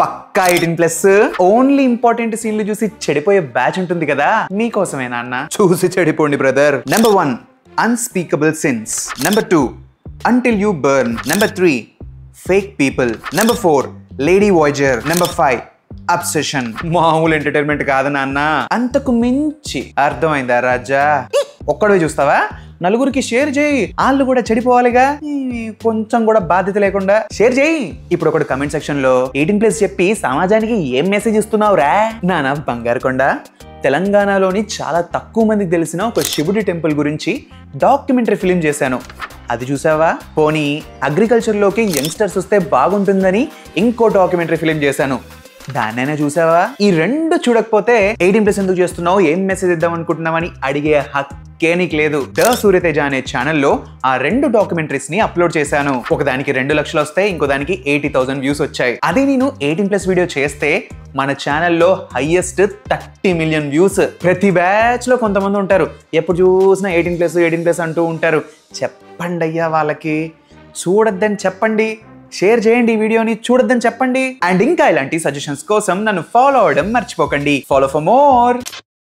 పక్కా 18+ only important సీన్లు చూసి చెడిపోయే బ్యాచ్ ఉంటుంది కదా, మీకోసమేనా అన్న. చూసి చెడిపోండి brother. Number 1 unspeakable sins. Number 2 until you burn. Number 3 fake people. Number 4 lady voyager. Number 5 obsession. మామూలు ఎంటర్టైన్మెంట్ కాదు నాన్న, అంతకు మించి. అర్థమైందా రాజా? ఒక్కడే చూస్తావా? నలుగురికి షేర్ చేయి, వాళ్ళు కూడా చెడిపోవాలిగా. కొంచెం కూడా బాధ్యత లేకుండా షేర్ చేయి. ఇప్పుడు ఒకటి కమెంట్ సెక్షన్ లో 18+ చెప్పి సమాజానికి ఏం మెసేజ్ ఇస్తున్నావురా? నాన్న బంగారు కొండ, తెలంగాణలోని చాలా తక్కువ మందికి తెలిసిన ఒక శివుడి టెంపుల్ గురించి డాక్యుమెంటరీ ఫిలిం చేశాను. అది చూసావా? పోనీ అగ్రికల్చర్లోకి యంగ్స్టర్స్ వస్తే బాగుంటుందని ఇంకో డాక్యుమెంటరీ ఫిలిం చేశాను. దాన్నైనా చూసావా? ఈ రెండు చూడకపోతే 18+ ఎందుకు చేస్తున్నావు, ఏం మెసేజ్ ఇద్దాం అనుకుంటున్నామని అడిగే హక్కే నీకు లేదు. ద సూర్యతేజ అనే ఛానల్లో ఆ రెండు డాక్యుమెంటరీస్ ని అప్లోడ్ చేశాను. ఒకదానికి 2 లక్షలు వస్తాయి, ఇంకో దానికి 80,000 వ్యూస్ వచ్చాయి. అదే నేను 18+ వీడియో చేస్తే మన ఛానల్లో హైయెస్ట్ 30 మిలియన్ వ్యూస్. ప్రతి బ్యాచ్ లో కొంతమంది ఉంటారు, ఎప్పుడు చూసినా 18+ అంటూ ఉంటారు. చెప్పండి అయ్యా వాళ్ళకి, చూడొద్దని చెప్పండి, షేర్ చేయండి ఈ వీడియోని, చూడొద్దని చెప్పండి. అండ్ ఇంకా ఇలాంటి సజెషన్స్ కోసం నన్ను ఫాలో అవడం మర్చిపోకండి. Follow for more.